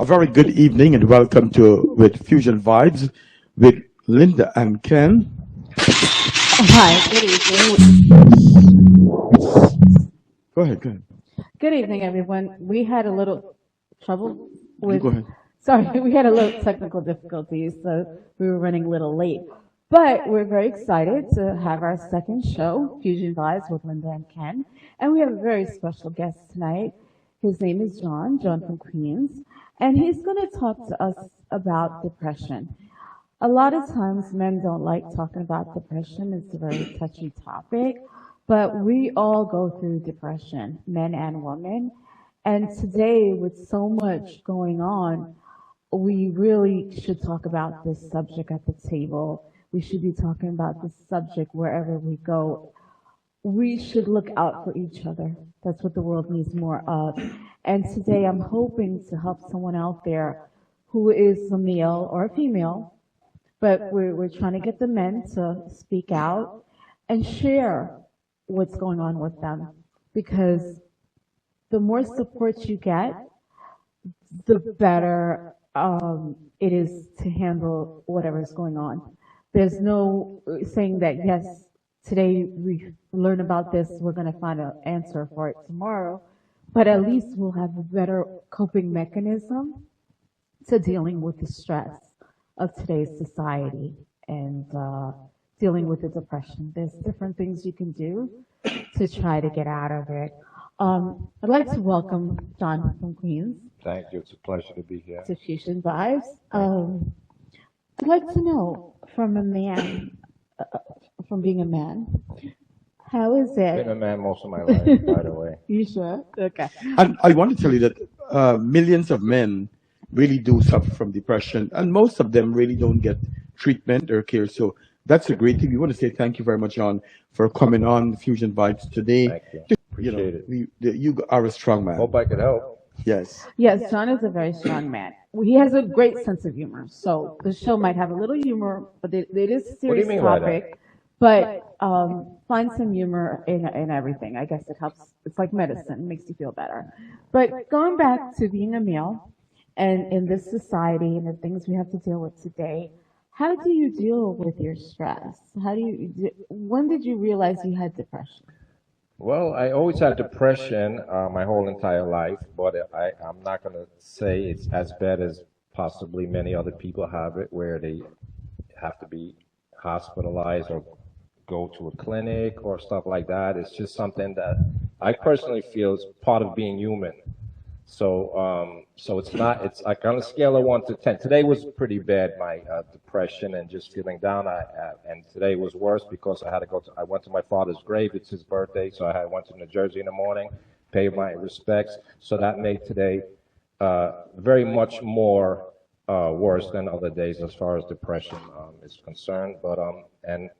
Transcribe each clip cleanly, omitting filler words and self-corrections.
very good evening and welcome to with Fusion Vibes with Linda and Ken. Hi, good evening. Go ahead, go ahead. Good evening, everyone. We had a little trouble You with, go ahead. sorry, we had a little technical difficulties, so we were running a little late. But we're very excited to have our second show, Fusion Vibes with Linda and Ken. And we have a very special guest tonight. His name is John from Queens. And he's going to talk to us about depression. A lot of times men don't like talking about depression. It's a very touchy topic, but we all go through depression, men and women. And today, with so much going on, we really should talk about this subject at the table. We should be talking about this subject wherever we go. We should look out for each other. That's what the world needs more of. And today I'm hoping to help someone out there who is a male or a female, but we're trying to get the men to speak out and share what's going on with them. Because the more support you get, the better it is to handle whatever is going on. There's no saying that, yes, today we learn about this, we're going to find an answer for it tomorrow, but at least we'll have a better coping mechanism to dealing with the stress of today's society and dealing with the depression. There's different things you can do to try to get out of it. I'd like to welcome John from Queens Thank you. It's a pleasure to be here. to Fusion Vibes. I'd like to know from a man, from being a man, how is Been a it? man most of my life, by the way. You sure? Okay. And I want to tell you that millions of men really do suffer from depression, and most of them really don't get treatment or care. So that's a great thing. We want to say thank you very much, John, for coming on Fusion Vibes today. Thank you. You know, Appreciate it. you are a strong man. Hope I could help. Yes. Yes, John is a very strong man. He has a great sense of humor. So the show might have a little humor, but it is a What do you serious mean by that? topic. But find some humor in everything. I guess it helps. It's like medicine, makes you feel better. But going back to being a male and in this society and the things we have to deal with today, how do you deal with your stress? When did you realize you had depression? Well, I always had depression my whole entire life, but I'm not going to say it's as bad as possibly many other people have it, where they have to be hospitalized or go to a clinic or stuff like that. It's just something that I personally feel is part of being human. So it's not. It's like on a scale of 1 to 10. Today was pretty bad. My depression and just feeling down. And today was worse because I had to go to. I went to my father's grave. It's his birthday, so went to New Jersey in the morning, pay my respects. So that made today very much more worse than other days as far as depression is concerned. But and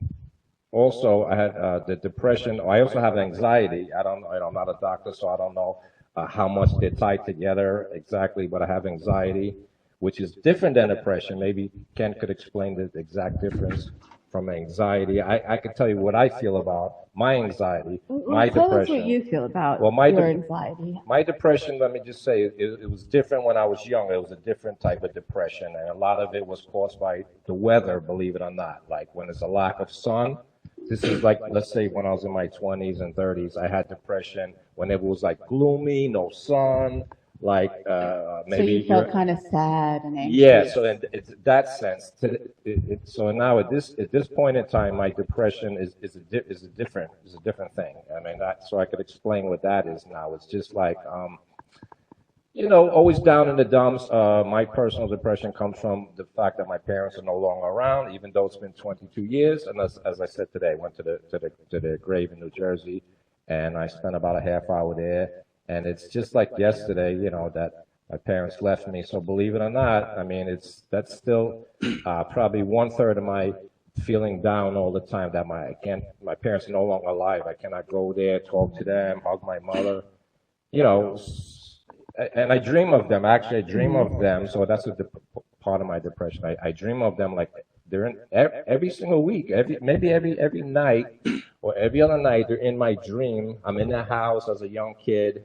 also I had the depression. I also have anxiety. I don't. I'm not a doctor, so I don't know how much they're tied together exactly, but I have anxiety, which is different than depression. Maybe Ken could explain the exact difference from anxiety. I can tell you what I feel about my anxiety, my Tell us what depression. you feel about Well, your anxiety. my depression, let me just say, it was different when I was young. It was a different type of depression, and a lot of it was caused by the weather, believe it or not. Like when there's a lack of sun, this is like, let's say when I was in my 20s and 30s, I had depression when it was like gloomy, no sun, like So maybe you felt kind of sad and yeah. anxious. So in that sense, so now at this point in time, my depression is a different thing. I mean, so I could explain what that is now. It's just like always down in the dumps. My personal depression comes from the fact that my parents are no longer around, even though it's been 22 years. And as I said today, I went to the grave in New Jersey, and I spent about a half hour there. And it's just like yesterday, that my parents left me. So believe it or not, I mean, that's still probably 1/3 of my feeling down all the time. That my parents are no longer alive. I cannot go there, talk to them, hug my mother. You know, and I dream of them. Actually, I dream of them. So that's part of my depression. I dream of them like they're in every single week, maybe every night or every other night. They're in my dream. I'm in the house as a young kid,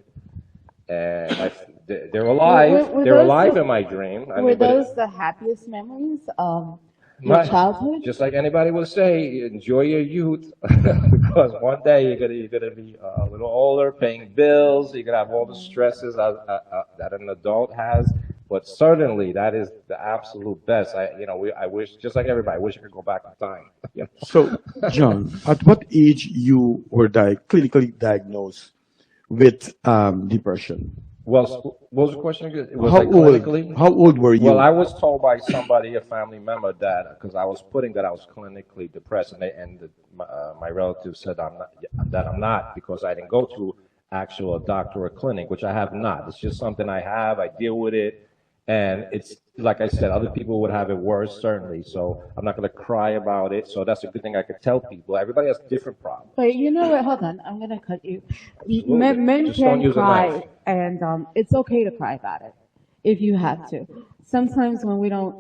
and they're Were, alive. were They're those alive the, in my dream. I were mean, but those the happiest memories of your my, childhood? just like anybody would say, enjoy your youth, because one day you're gonna be a little older, paying bills. You're gonna have all the stresses that an adult has. But certainly, that is the absolute best. I wish, just like everybody, I wish I could go back in time. You know? So, John, at what age you were clinically diagnosed with depression? Well, what was the question again? It was How like old? clinically. How old were Well, you? I was told by somebody, a family member, that because I was putting that I was clinically depressed, my relative said I'm not because I didn't go to actual doctor or clinic, which I have not. It's just something I have. I deal with it, and it's like I said, other people would have it worse, certainly. So I'm not going to cry about it. So that's a good thing I could tell people. Everybody has different problems. But you know what? Hold on. I'm going to cut you. Absolutely. Men Just don't can use a knife. cry, and it's okay to cry about it if you have to. Sometimes when we don't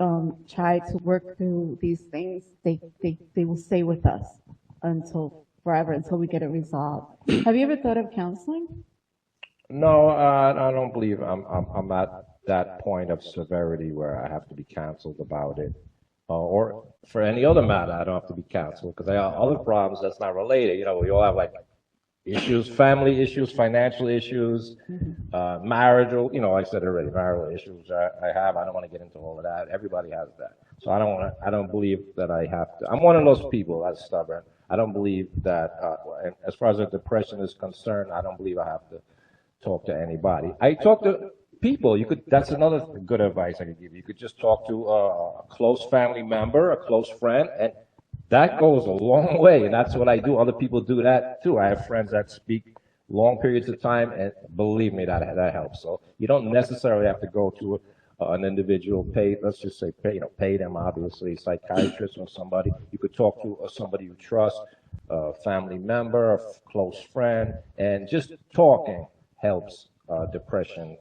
try to work through these things, they will stay with us until forever, until we get it resolved. Have you ever thought of counseling? No, I don't believe I'm at that point of severity where I have to be canceled about it. Or for any other matter, I don't have to be canceled because I have other problems that's not related. We all have like issues, family issues, financial issues, marital, I said already, marital issues I have. I don't want to get into all of that. Everybody has that. So I don't believe that I have to. I'm one of those people that's stubborn. I don't believe that, and as far as the depression is concerned, I don't believe I have to talk to anybody. I talk to people. That's another good advice I could give you. You could just talk to a close family member, a close friend, and that goes a long way. And that's what I do. Other people do that too. I have friends that speak long periods of time, and believe me, that helps. So you don't necessarily have to go to an individual, let's just say, pay them, obviously, psychiatrist or somebody. You could talk to somebody you trust, a family member, a close friend, and just talking helps depression,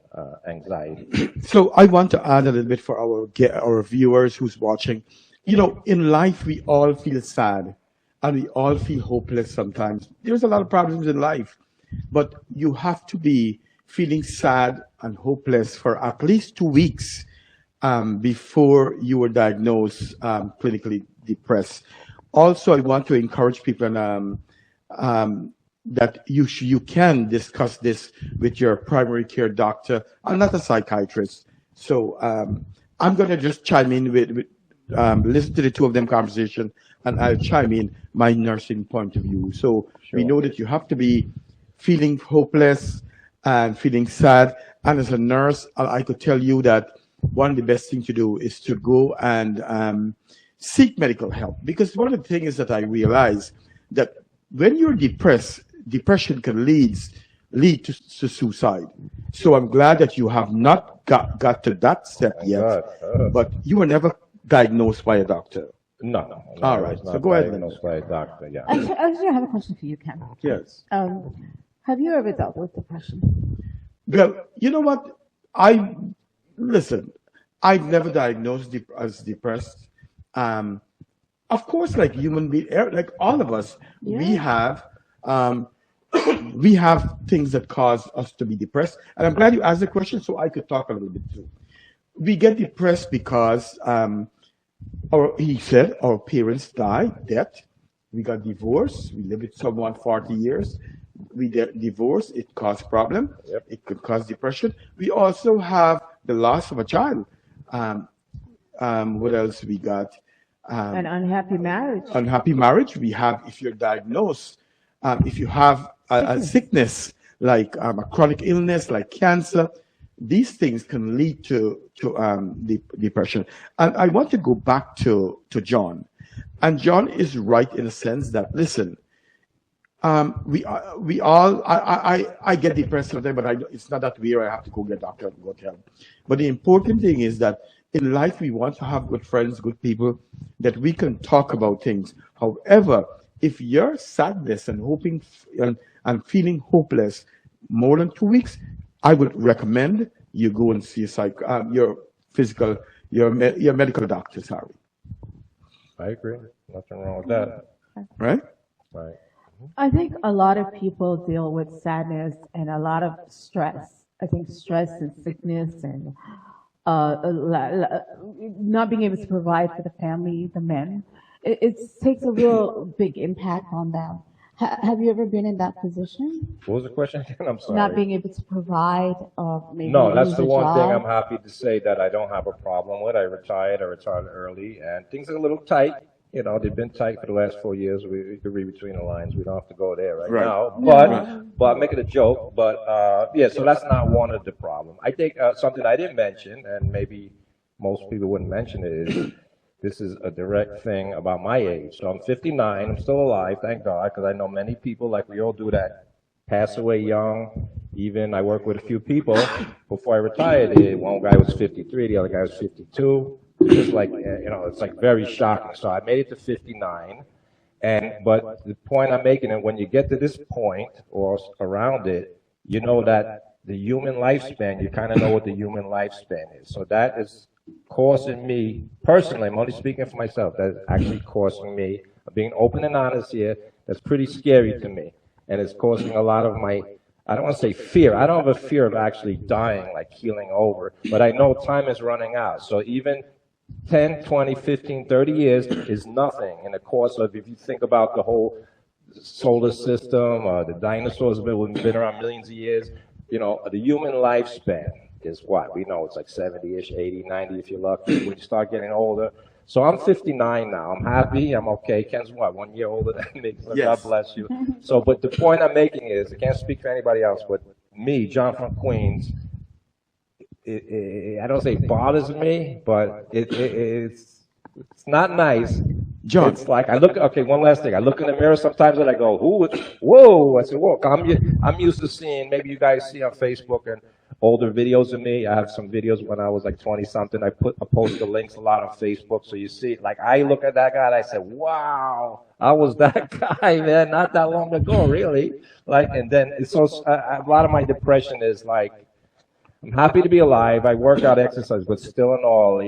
anxiety. So I want to add a little bit for our viewers who's watching. In life we all feel sad and we all feel hopeless sometimes. There's a lot of problems in life, but you have to be feeling sad and hopeless for at least 2 weeks before you were diagnosed clinically depressed. Also, I want to encourage people that you can discuss this with your primary care doctor. I'm not a psychiatrist, so I'm going to just chime in with listen to the two of them conversation, and I'll chime in my nursing point of view. So we Sure. know that you have to be feeling hopeless and feeling sad. And as a nurse, I could tell you that one of the best things to do is to go and seek medical help. Because one of the things that I realize that when you're depressed, depression can lead to suicide. So I'm glad that you have not got to that step Thank yet, God. but you were never diagnosed by a doctor. No, All I right. was So not go ahead, Linda. diagnosed by a doctor. Yeah. Actually, I have a question for you, Ken. Yes. Have you ever dealt with depression? Well, you know what? I listen. I've never diagnosed as depressed. Um, of course, like human being, like all of us, we Yeah. have um, we have things that cause us to be depressed. And I'm glad you asked the question so I could talk a little bit too. We get depressed because he said our parents died, death. We got divorced. We lived with someone 40 years. We get divorced. It caused problem. Yep. It could cause depression. We also have the loss of a child. Um, what else we got? An unhappy marriage. Unhappy marriage. We have, if you're diagnosed, if you have a Sickness. sickness like a chronic illness like cancer, these things can lead to depression. And I want to go back to John. And John is right in the sense that, listen, we all I get depressed sometimes, but it's not that weird. I have to go get doctor and go to help. But the important thing is that in life we want to have good friends, good people that we can talk about things. However, if you're sadness and and feeling hopeless more than 2 weeks, I would recommend you go and see your physical your medical doctor. Sorry, I agree. Nothing wrong with that. right? Right. I think a lot of people deal with sadness and a lot of stress I think stress and sickness and not being able to provide for the family, the men, it takes a real big impact on them. Have you ever been in that position? What was the question again? I'm Not sorry. being able to provide, maybe No, that's lose the a one thing I'm job? happy to say that I don't have a problem with. I retired early, and things are a little tight. You know, they've been tight for the last 4 years. We could read between the lines. We don't have to go there right Right. now. Right. But I'm making a joke. But yeah, so that's not one of the problem. I think something I didn't mention, and maybe most people wouldn't mention it, is this is a direct thing about my age. So I'm 59. I'm still alive, thank God, because I know many people, like we all do, that pass away young. Even I work with a few people before I retired. One guy was 53, the other guy was 52. It's just like, it's like very shocking. So I made it to 59. But the point I'm making is when you get to this point or around it, you know that the human lifespan, you kind of know what the human lifespan is. So that is causing me, personally, I'm only speaking for myself, that's actually causing me, being open and honest here, that's pretty scary to me. And it's causing a lot of my, I don't want to say fear. I don't have a fear of actually dying, like keeling over, but I know time is running out. So even 10, 20, 15, 30 years is nothing in the course of, if you think about the whole solar system, the dinosaurs have been around millions of years, the human lifespan is what? We know it's like 70-ish, 80, 90 if you're lucky when you start getting older. So I'm 59 now. I'm happy. I'm okay. Ken's what? 1 year older than me. So God Yes. bless you. So, but the point I'm making is, I can't speak for anybody else, but me, John from Queens, I don't say it bothers me, but it's not nice. John. It's like I look. Okay, one last thing. I look in the mirror sometimes and I go, "Who? Whoa!" I said, "Whoa!" I'm used to seeing. Maybe you guys see on Facebook and older videos of me. I have some videos when I was like 20 something. I post the links a lot on Facebook, so you see. Like I look at that guy and I said, "Wow, I was that guy, man, not that long ago, really." Like, and then it's so a lot of my depression is like. I'm happy to be alive. I work out, exercise, but still in all,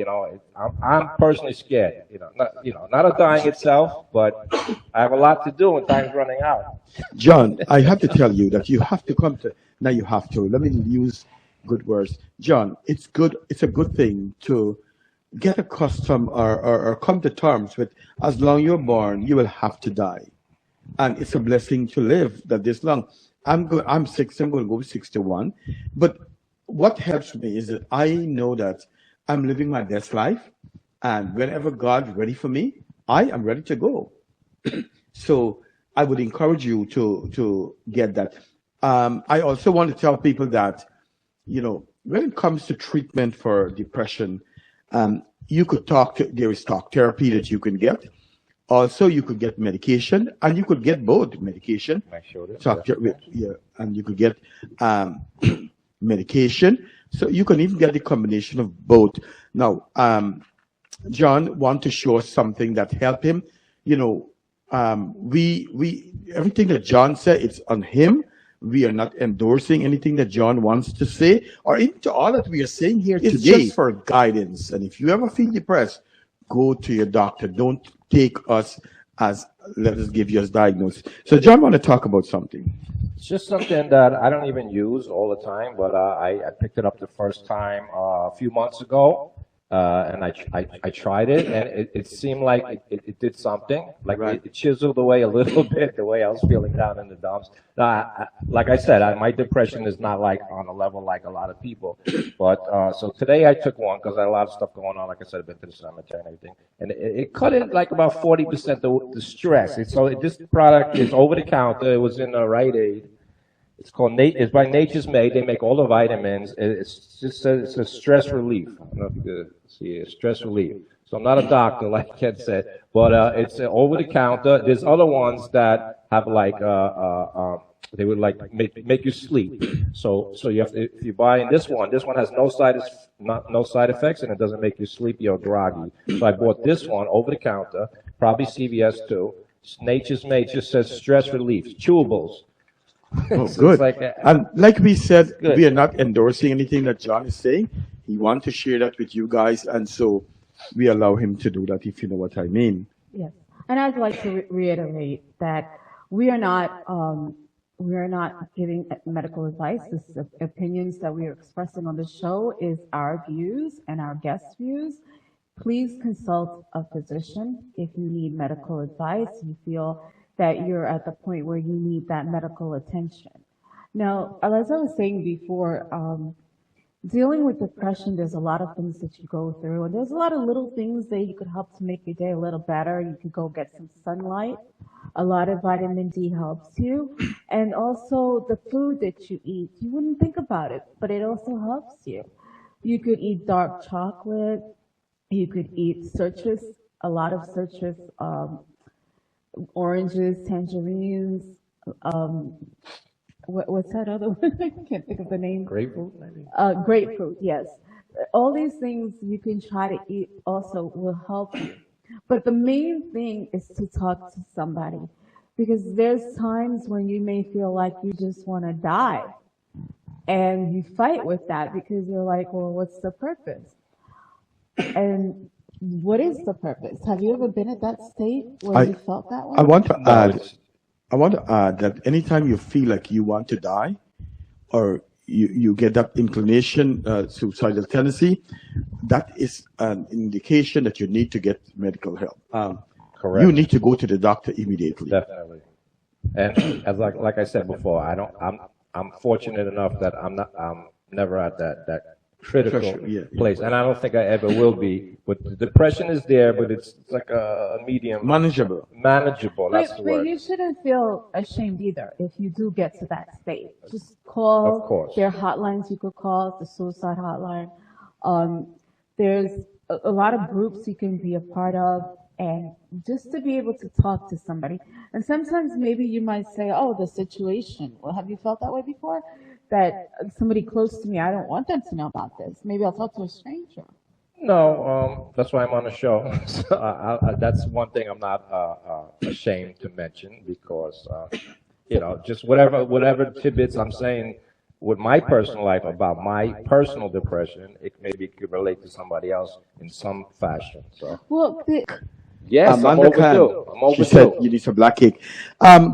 I'm personally scared. Not of dying itself, but I have a lot to do and time's running out. John, I have to tell you that you have to come to, now you have to, let me use good words. John, it's good, it's a good thing to get accustomed or come to terms with as long you're born, you will have to die. And it's a blessing to live that this long. I'm 60, I'm going to go 61. But what helps me is that I know that I'm living my best life. And whenever God's ready for me, I am ready to go. So I would encourage you to get that. I also want to tell people that when it comes to treatment for depression, you could there is talk therapy that you can get. Also, you could get medication, and you could get both medication, My shoulder. talk yeah, and you could get medication. So you can even get the combination of both. Now, John want to show us something that help him. We everything that John said, it's on him. We are not endorsing anything that John wants to say, or even to all that we are saying here today. It's just for guidance. And if you ever feel depressed, go to your doctor. Don't take us as let us give you as diagnosis. So John want to talk about something. It's just something that I don't even use all the time, but I picked it up the first time a few months ago, and I tried it, and it seemed like it did something. Like Right. it chiseled away a little bit the way I was feeling down in the dumps. Now, like I said, my depression is not like on a level like a lot of people. But so today I took one because I had a lot of stuff going on. Like I said, I've been to the cemetery and everything, and it cut in like about 40% the stress. This product is over the counter. It was in a Rite Aid. It's called It's by Nature's Made. They make all the vitamins. It's a stress relief. I don't know if you could see it. Stress relief. So I'm not a doctor, like Ken said, but it's over the counter. There's other ones that have like they would like make you sleep. So you have to, if you buy this one has no side effects, and it doesn't make you sleepy or groggy. So I bought this one over the counter, probably CVS too. It's Nature's Made. Just says stress relief, chewables. Oh, So good. it's like And like we said, good. we are not endorsing anything that John is saying. He wants to share that with you guys, and so we allow him to do that, if you know what I mean. Yes. And I'd like to reiterate that we are not we are not giving medical advice. This is opinions that we are expressing on the show is our views and our guests' views. Please consult a physician if you need medical advice. You feel that you're at the point where you need that medical attention. Now, as I was saying before, dealing with depression, there's a lot of things that you go through, and there's a lot of little things that you could help to make your day a little better. You could go get some sunlight. A lot of vitamin D helps you. And also the food that you eat, you wouldn't think about it, but it also helps you. You could eat dark chocolate. You could eat citrus, a lot of citrus, oranges, tangerines, um, what's that other one? I can't think of the name. Grapefruit, maybe? Grapefruit, yes. All these things you can try to eat also will help you. But the main thing is to talk to somebody because there's times when you may feel like you just want to die and you fight with that because you're like, well, what's the purpose? And what is the purpose? Have you ever been at that state where you I felt that I way? want to No, add it's I want to add that anytime you feel like you want to die or you get that inclination, suicidal tendency, that is an indication that you need to get medical help. You correct. need to go to the doctor immediately. Definitely. And as like I said before, I'm fortunate enough that I'm never at that critical Pressure, yeah, yeah. place, and I don't think I ever will be. But the depression is there, but it's like a medium Manageable. manageable. That's the But word. you shouldn't feel ashamed either if you do get to that state. Just Of call. course. There are hotlines you could call, the suicide hotline. Um, there's a lot of groups you can be a part of, and just to be able to talk to somebody. And sometimes maybe you might say, oh, the situation. Well, have you felt that way before? That somebody close to me, I don't want them to know about this. Maybe I'll talk to a stranger. No, that's why I'm on the show. So that's one thing I'm not ashamed to mention because just whatever tidbits I'm saying with my personal life about my personal depression, it maybe could relate to somebody else in some fashion. So Well, yes, I'm Amanda Khan, overdue. I'm she said overdue. you need some black cake.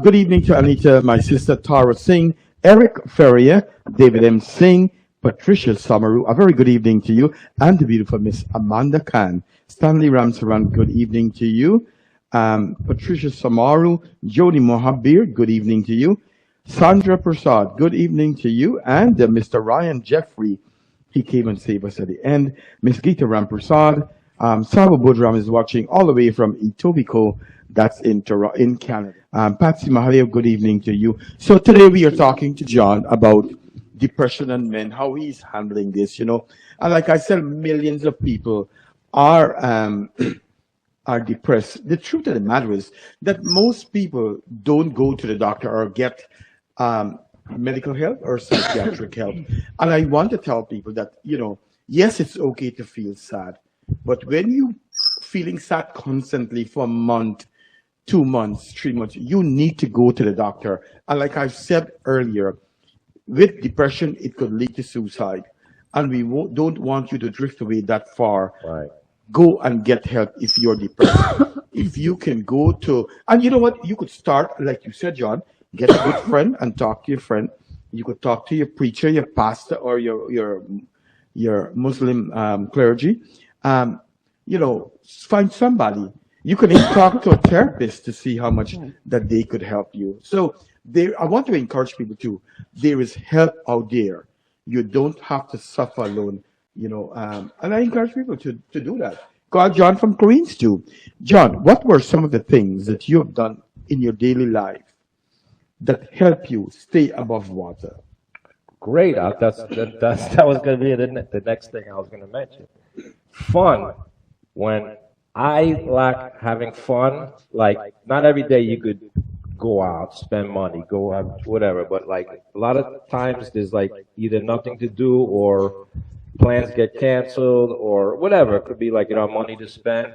Good evening to Anita, my sister Tara Singh, Eric Ferrier, David M. Singh, Patricia Samaru. A very good evening to you, and the beautiful Miss Amanda Khan. Stanley Ramsaran, good evening to you. Patricia Samaru, Jody Mohabir, good evening to you. Sandra Prasad, good evening to you. And Mr. Ryan Jeffrey, he came and saved us at the end. Miss Geeta Ramprasad, Saba Budram is watching all the way from Etobicoke, that's in Toronto, in Canada. Patsy Mahalev, good evening to you. So today we are talking to John about depression and men, how he's handling this. And like I said, millions of people are are depressed. The truth of the matter is that most people don't go to the doctor or get um, medical help or psychiatric help. And I want to tell people that, yes, it's okay to feel sad, but when you feeling sad constantly for a month, 2 months, 3 months, you need to go to the doctor. And like I've said earlier, with depression, it could lead to suicide. And we don't want you to drift away that far. Right. Go and get help if you're depressed. If you can go to, and you know what, you could start, like you said, John, get a good friend and talk to your friend. You could talk to your preacher, your pastor, or your Muslim clergy. Um, find somebody. You can even talk to a therapist to see how much that they could help you. So I want to encourage people too. There is help out there. You don't have to suffer alone. And I encourage people to do that. Got John from Queens too. John, what were some of the things that you have done in your daily life that help you stay above water? Great. That was going to be the next thing I was going to mention. Fun. When I like having fun, like not every day you could go out, spend money, go out, whatever. But like a lot of times there's like either nothing to do or plans get canceled or whatever. It could be like, money to spend.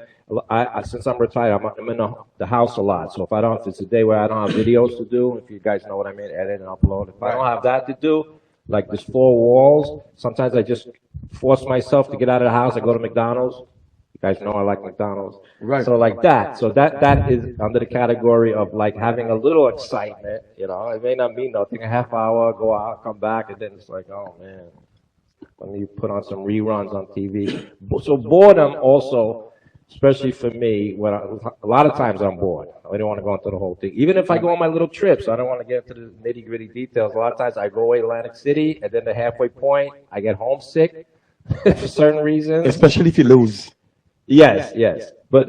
Since I'm retired, I'm in the house a lot. So if it's a day where I don't have videos to do, if you guys know what I mean, edit and upload. If I don't have that to do, like there's four walls, sometimes I just force myself to get out of the house. I go to McDonald's, guys know I like McDonald's. Right. So like that. So that is under the category of like having a little excitement. You know, it may not mean nothing. A half hour, go out, come back, and then it's like, oh man, let me put on some reruns on TV. So boredom also, especially for me, when a lot of times I'm bored. I don't want to go into the whole thing. Even if I go on my little trips, I don't want to get into the nitty gritty details. A lot of times I go away to Atlantic City, and then the halfway point, I get homesick for certain reasons. Especially if you lose. Yes, yes. But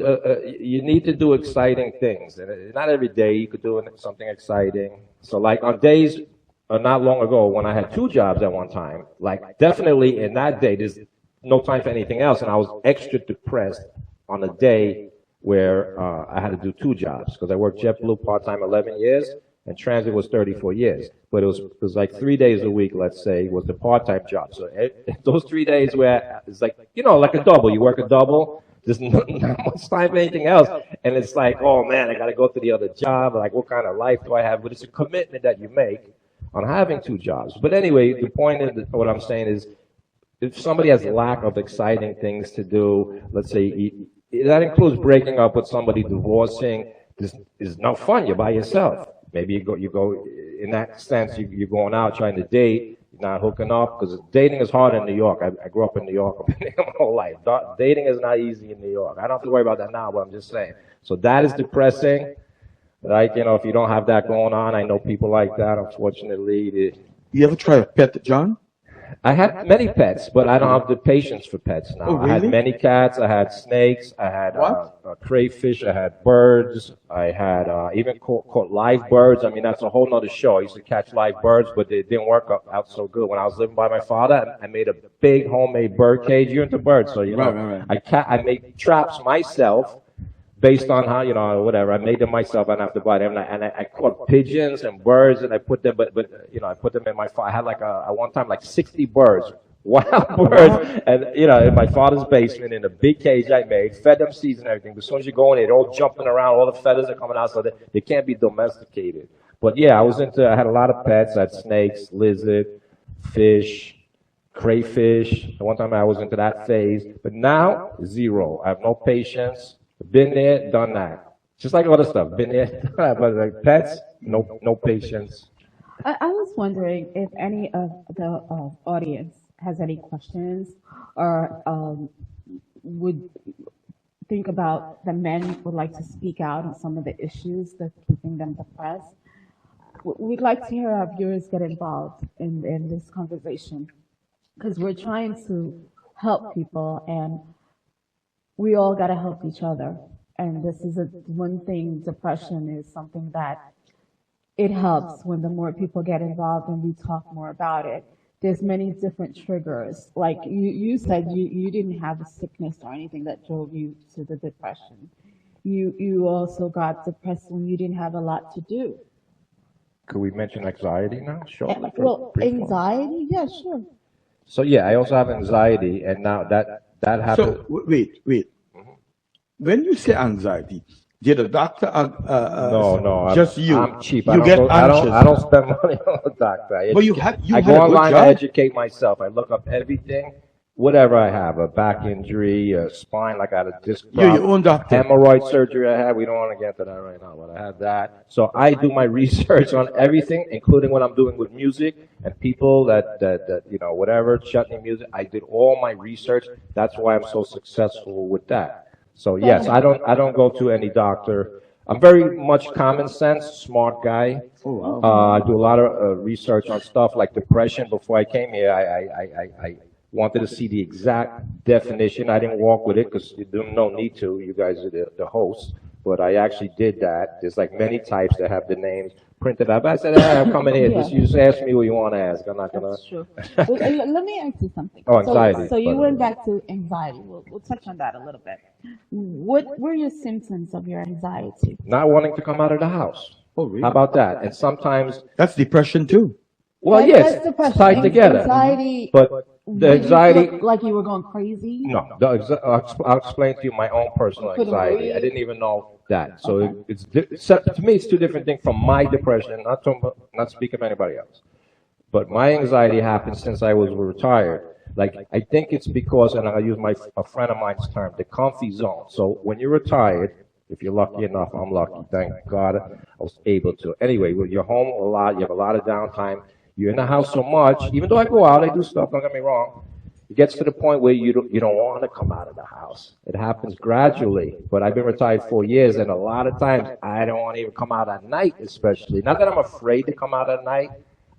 you need to do exciting things. And not every day you could do something exciting. So like on days not long ago when I had 2 jobs at one time, like definitely in that day, there's no time for anything else. And I was extra depressed on a day where I had to do 2 jobs because I worked JetBlue part-time 11 years and transit was 34 years. But it was like 3 days a week, let's say, was the part-time job. So those 3 days where it's like, you know, like a double. You work a double. There's not much time for anything else. And it's like, oh man, I got to go to the other job. Like, what kind of life do I have? But it's a commitment that you make on having 2 jobs. But anyway, the point is, what I'm saying is, if somebody has lack of exciting things to do, let's say, that includes breaking up with somebody, divorcing, this is no fun. You're by yourself. Maybe you go, in that sense, you're going out trying to date, you're not hooking up, because dating is hard in New York. I grew up in New York my whole life. Dating is not easy in New York. I don't have to worry about that now, but I'm just saying. So that is depressing. Like, you know, if you don't have that going on, I know people like that, unfortunately. You ever try a pet, John? I had many pets, but I don't have the patience for pets now. Oh, really? I had many cats, I had snakes, I had crayfish, I had birds, I had even caught live birds. I mean, that's a whole nother show. I used to catch live birds, but it didn't work out so good. When I was living by my father, I made a big homemade bird cage. You're into birds, so you know. Right. I made traps myself based on how, you know, whatever. I made them myself. I didn't have to buy them. And I caught pigeons and birds, and I put them, but you know, I put them in my I had like at one time like 60 birds, wild birds, and you know, in my father's basement in a big cage I made, fed them seeds and everything. But as soon as you go in, they're all jumping around, all the feathers are coming out, so they can't be domesticated. But yeah, I had a lot of pets. I had snakes, lizard, fish, crayfish. At one time I was into that phase, but now 0. I have no patience. Been there, done that. Just like other stuff. Been there, done that. But like pets, no patience. I was wondering if any of the audience has any questions or would think about the men would like to speak out on some of the issues that's keeping them depressed. We'd like to hear our viewers get involved in this conversation because we're trying to help people and we all got to help each other. And this is one thing, depression is something that it helps when the more people get involved and we talk more about it. There's many different triggers. Like you said, you didn't have a sickness or anything that drove you to the depression. You also got depressed when you didn't have a lot to do. Could we mention anxiety now? Sure. Well, anxiety, yeah, sure. So yeah, I also have anxiety, and now that happened. So wait. When you say anxiety, did a doctor? No, just you. I'm cheap. You I don't get go, anxious. I don't spend money on a doctor. But you I had go a good online to job. educate myself. I look up everything, whatever I have, a back injury, a spine, like I had a disc You're problem, your own doctor. hemorrhoid surgery I had. We don't want to get into that right now, but I had that. So I do my research on everything, including what I'm doing with music and people that you know, whatever, Chutney music. I did all my research. That's why I'm so successful with that. So yes, I don't go to any doctor. I'm very much common sense, smart guy. I do a lot of research on stuff like depression. Before I came here, I wanted to see the exact definition. I didn't walk with it because there's no need to. You guys are the hosts. But I actually did that. There's like many types that have the names printed up. I said, I'm coming here. Yeah. You just ask me what you want to ask. I'm not going That's to. true. Let me ask you something. Oh, anxiety. So you went back to anxiety. We'll touch on that a little bit. What were your symptoms of your anxiety? Not wanting to come out of the house. Oh, really? How about that? And sometimes, That's depression too. well, That's yes, depression. it's tied together. Anxiety. But the Did anxiety, you look like you were going crazy? no, I'll explain to you my own personal Couldn't anxiety. breathe? I didn't even know that. So to me, it's 2 different things from my depression, not speaking of anybody else. But my anxiety happened since I was retired. Like, I think it's because, and I'll use a friend of mine's term, the comfy zone. So when you're retired, if you're lucky enough, I'm lucky, thank God I was able to. Anyway, when you're home a lot, you have a lot of downtime, you're in the house so much, even though I go out, I do stuff, don't get me wrong, it gets to the point where you don't want to come out of the house. It happens gradually, but I've been retired 4 years, and a lot of times I don't want to even come out at night, especially. Not that I'm afraid to come out at night.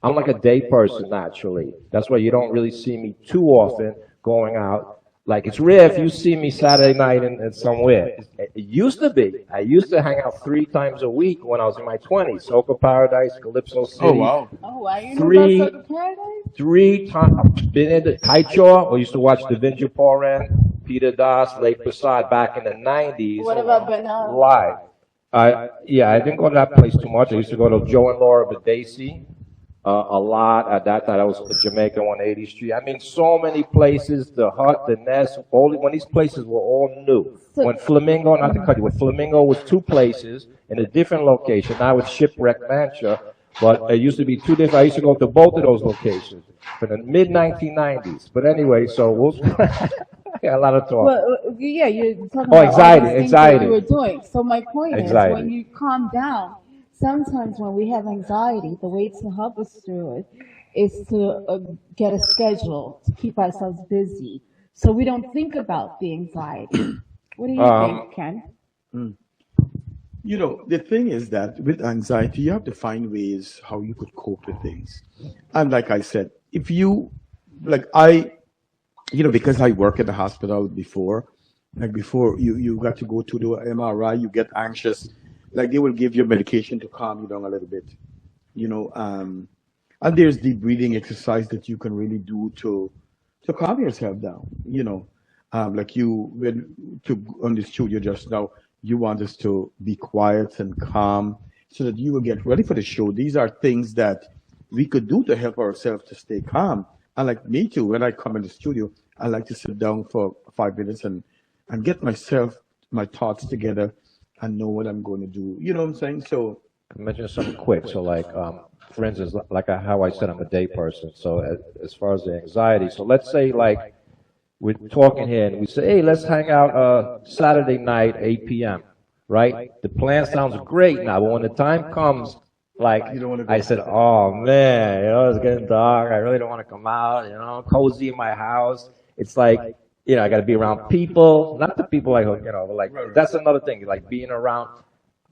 I'm like a day person naturally. That's why you don't really see me too often going out. Like, it's rare if you see me Saturday night in somewhere. It used to be. I used to hang out 3 times a week when I was in my 20s. Soca Paradise, Calypso City. Oh wow. Oh, wow, you know Three, about Soca Paradise? 3 times. Been in the Kaichor, or used to watch Da Vinci Poran, Peter Das, Lake Prasad back in the 90s. What about Banana? Live. Yeah, I didn't go to that place too much. I used to go to Joe and Laura Badesi a lot at that time. I was Jamaica 180th Street. I mean, so many places, the Hut, the Nest, when these places were all new. When Flamingo, not to cut you, when Flamingo was 2 places in a different location. Now it's Shipwreck Mancha, but it used to be 2 different. I used to go to both of those locations for the mid-1990s. But anyway, so we'll, yeah, a lot of talk. Well, yeah, you're talking Oh, about anxiety, all these things anxiety. that you were doing. So my point Anxiety. is, when you calm down, sometimes when we have anxiety, the way to help us through it is to get a schedule to keep ourselves busy, so we don't think about the anxiety. What do you think, Ken? You know, the thing is that with anxiety, you have to find ways how you could cope with things. And like I said, if you, like because I work at the hospital before, like before you got to go to the MRI, you get anxious. Like they will give you medication to calm you down a little bit, you know. And there's deep breathing exercise that you can really do to calm yourself down, you know. Like you when to on the studio just now, you want us to be quiet and calm so that you will get ready for the show. These are things that we could do to help ourselves to stay calm. And like me too, when I come in the studio, I like to sit down for 5 minutes and get my thoughts together and know what I'm going to do. You know what I'm saying? So I mentioned something quick. So, like, for instance, like how I said I'm a day person. So, as far as the anxiety, so let's say, like, we're talking here and we say, hey, let's hang out Saturday night, 8 p.m., right? The plan sounds great now, but when the time comes, like, you don't want to I go. said, oh man, it's getting dark. I really don't want to come out, cozy in my house. It's like, I got to be around people, not the people like, but like, that's another thing, like being around.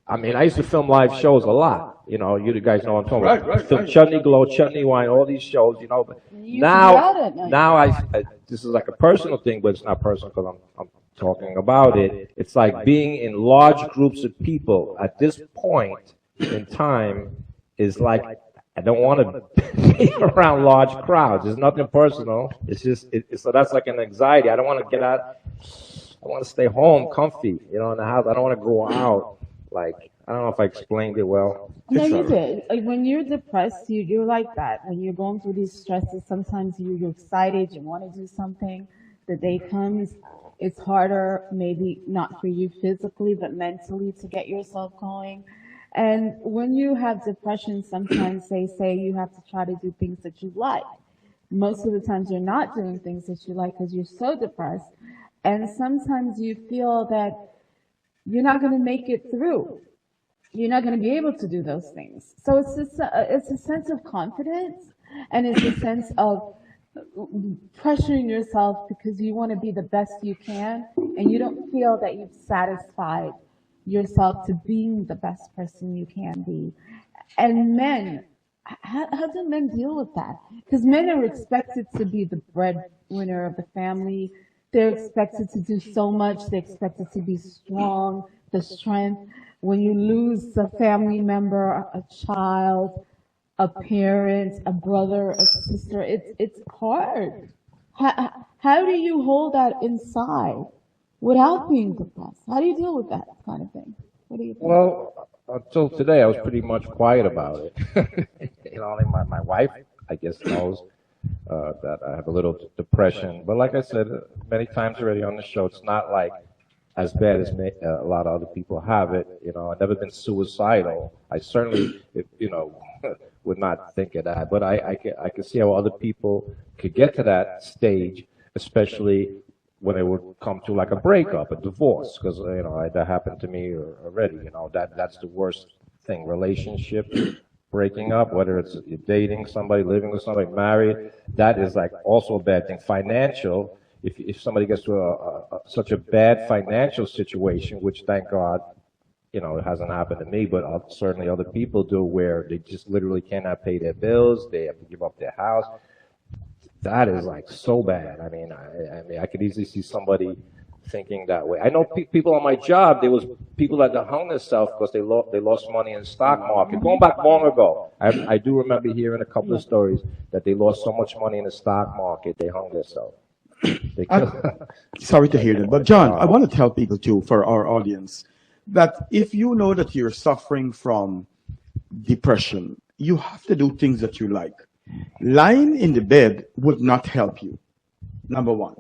I mean, I used to film live shows a lot. You guys know what I'm talking about. Right, Film right. Chutney Glow, Chutney Wine, all these shows, But You used to be out at night. now this is like a personal thing, but it's not personal because I'm talking about it. It's like being in large groups of people at this point in time is like, I don't want to be around large crowds. It's nothing personal. It's just, so that's like an anxiety. I don't want to get out. I want to stay home comfy, in the house. I don't want to go out. Like, I don't know if I explained it well. No, It's you all right. did. Like, when you're depressed, you're like that. When you're going through these stresses, sometimes you're excited, you want to do something. The day comes, it's harder, maybe not for you physically, but mentally to get yourself going. And when you have depression, sometimes they say you have to try to do things that you like. Most of the times you're not doing things that you like because you're so depressed. And sometimes you feel that you're not going to make it through. You're not going to be able to do those things. So it's a sense of confidence, and it's a sense of pressuring yourself because you want to be the best you can, and you don't feel that you've satisfied yourself to being the best person you can be. And men, how do men deal with that? Because men are expected to be the breadwinner of the family. They're expected to do so much. They're expected to be strong, the strength. When you lose a family member, a child, a parent, a brother, a sister, it's hard. How do you hold that inside without being depressed? How do you deal with that kind of thing? What do you think? Well, until today, I was pretty much quiet about it. Only my wife, I guess, knows that I have a little depression. But like I said many times already on the show, it's not like as bad as a lot of other people have it. I've never been suicidal. I certainly, would not think of that. But I could see how other people could get to that stage, especially when it would come to like a breakup, a divorce, because that happened to me already. That's the worst thing. Relationship breaking up, whether it's dating somebody, living with somebody, married, that is like also a bad thing. Financial, if somebody gets to such a bad financial situation, which thank God, it hasn't happened to me, but certainly other people do, where they just literally cannot pay their bills, they have to give up their house. That is like so bad. I mean, I could easily see somebody thinking that way. I know people on my job. There was people that hung themselves because they lost money in the stock market. Going back long ago, I do remember hearing a couple of stories that they lost so much money in the stock market they hung themselves. They I'm killed. sorry to hear that. But John, I want to tell people too, for our audience, that if you know that you're suffering from depression, you have to do things that you like. Lying in the bed would not help you. Number one,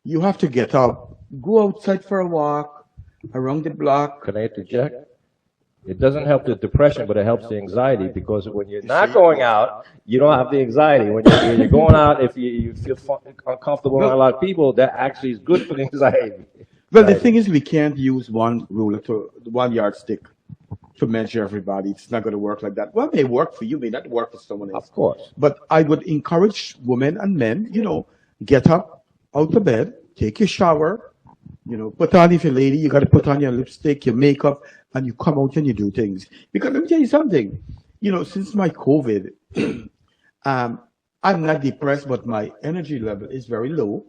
you have to get up, go outside for a walk around the block. Can I interject? It doesn't help the depression, but it helps the anxiety, because when you're You not see? going out, you don't have the anxiety. When you're going out, if you feel uncomfortable around a lot of people, that actually is good for the anxiety. Well, the thing is, we can't use one ruler to one yardstick to measure everybody. It's not going to work like that. Well, may work for you, may not work for someone else. Of course. But I would encourage women and men, get up out of bed, take your shower, put on, if you're a lady, you got to put on your lipstick, your makeup, and you come out and you do things. Because let me tell you something, since my COVID, um, I'm not depressed, but my energy level is very low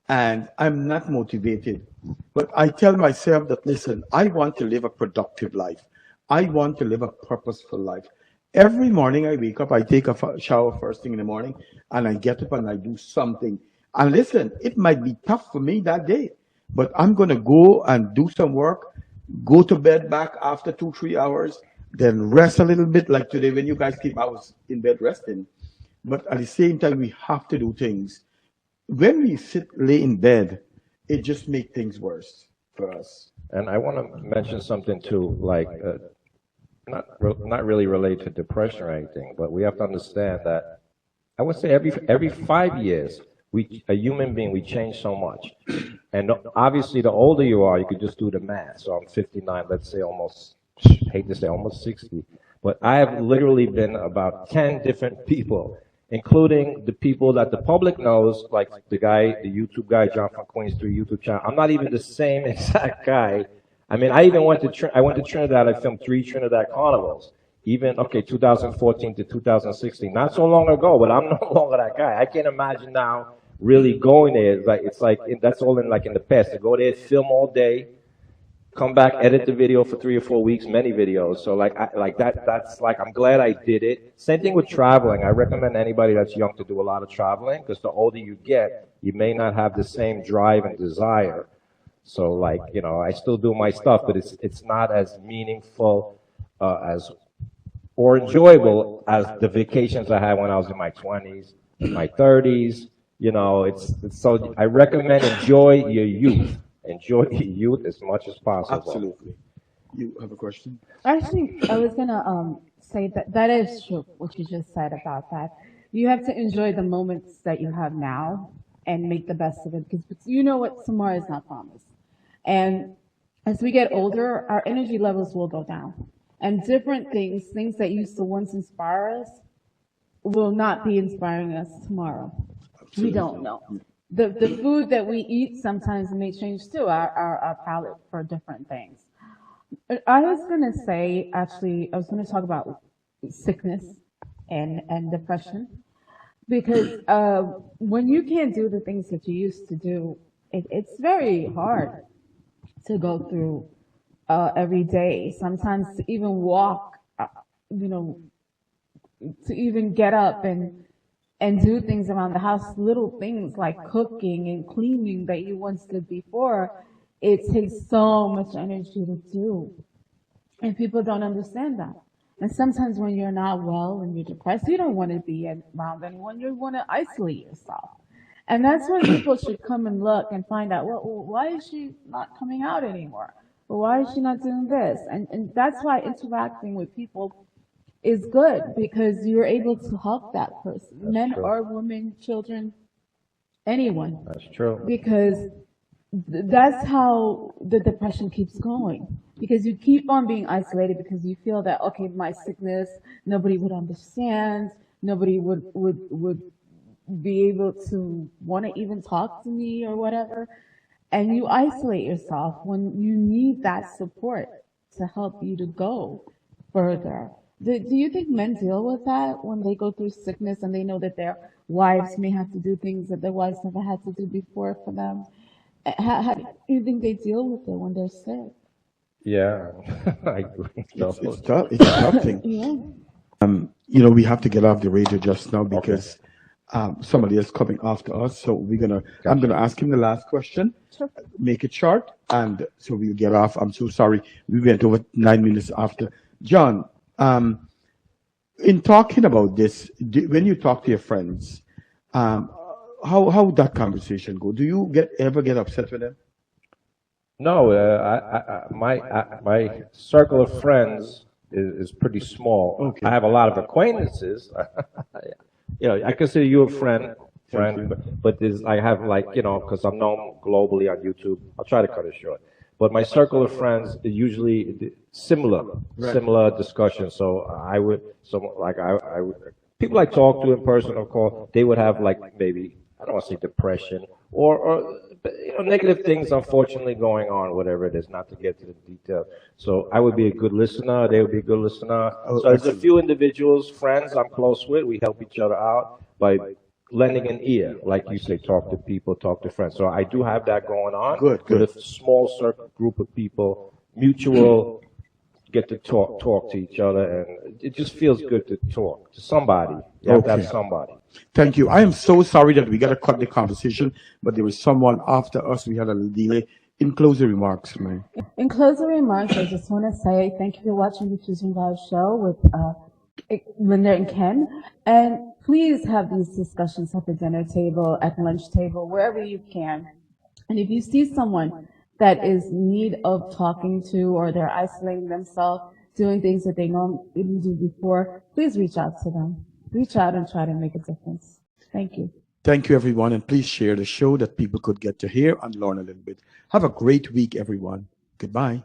and I'm not motivated. But I tell myself that, listen, I want to live a productive life. I want to live a purposeful life. Every morning I wake up, I take a shower first thing in the morning, and I get up and I do something. And listen, it might be tough for me that day, but I'm going to go and do some work, go to bed back after 2, 3 hours, then rest a little bit. Like today, when you guys came, I was in bed resting. But at the same time, we have to do things. When we lay in bed, it just makes things worse for us. And I want to mention something too, like not really related to depression or anything, but we have to understand that I would say every 5 years, a human being, we change so much. And obviously, the older you are, you could just do the math. So I'm 59, let's say almost, hate to say almost 60. But I have literally been about 10 different people, including the people that the public knows, like the YouTube guy, John from Queens, through YouTube channel. I'm not even the same exact guy. I mean, I even went to Trinidad. I filmed 3 Trinidad carnivals. Even, okay, 2014 to 2016, not so long ago, but I'm no longer that guy. I can't imagine now really going there. That's all in the past. To go there, film all day, come back, edit the video for 3 or 4 weeks, many videos. So that's I'm glad I did it. Same thing with traveling. I recommend anybody that's young to do a lot of traveling, because the older you get, you may not have the same drive and desire. So I still do my stuff, but it's not as meaningful as or enjoyable as the vacations I had when I was in my 20s, in my 30s. It's so I recommend enjoy your youth. Enjoy your youth as much as possible. Absolutely. You have a question? Actually, I was gonna say that that is true, what you just said about that. You have to enjoy the moments that you have now and make the best of it, because you know what, tomorrow is not promised. And as we get older, our energy levels will go down. And different things that used to once inspire us, will not be inspiring us tomorrow. We don't know. The food that we eat sometimes may change too, our palate for different things. I was going to say, actually, I was going to talk about sickness and depression, because when you can't do the things that you used to do, it's very hard to go through every day. Sometimes to even walk, you know, to even get up and do things around the house, little things like cooking and cleaning that you once did before, it takes so much energy to do. And people don't understand that. And sometimes when you're not well and you're depressed, you don't want to be around anyone. You want to isolate yourself. And that's when people should come and look and find out, well, why is she not coming out anymore? Or why is she not doing this? And that's why interacting with people is good because you're able to help that person, men true. or women, children, anyone, That's true. because that's how the depression keeps going. Because you keep on being isolated because you feel that, okay, my sickness, nobody would understand, nobody would be able to want to even talk to me or whatever. And you isolate yourself when you need that support to help you to go further. Do you think men deal with that when they go through sickness and they know that their wives may have to do things that their wives never had to do before for them? How do you think they deal with it when they're sick? Yeah, I agree. So, It's tough. It's a tough thing. Yeah. We have to get off the radio just now because somebody is coming after us. So I'm gonna ask him the last question. Sure. Make it short, and so we'll get off. I'm so sorry. We went over 9 minutes after. John, in talking about this, when you talk to your friends, how would that conversation go? Do you ever get upset with them? no, my circle of friends is pretty small. Okay. I have a lot of acquaintances. I consider you a friend, Thank you. but I have like, because I'm known globally on YouTube. I'll try to cut it short. But my circle of friends is usually similar discussions. So I would, people I talk to in person, of course, they would have like maybe, I don't want to say depression or negative things, unfortunately, going on, whatever it is, not to get to the detail. So I would be a good listener. They would be a good listener. Oh, So there's a excellent. few individuals, friends I'm close with. We help each other out by lending an ear, like you say, talk to people, talk to friends. So I do have that going on. Good, good. With a small circle group of people, mutual, get to talk to each other, and it just feels good to talk to somebody. You have to have Okay. somebody. Thank you. I am so sorry that we got to cut the conversation, but there was someone after us. We had a little delay. In closing remarks, man. In closing remarks, I just want to say thank you for watching the Fusion Live show with Linda and Ken. And please have these discussions at the dinner table, at the lunch table, wherever you can. And if you see someone that is in need of talking to or they're isolating themselves, doing things that they didn't do before, please reach out to them. Reach out and try to make a difference. Thank you. Thank you, everyone, and please share the show that people could get to hear and learn a little bit. Have a great week, everyone. Goodbye.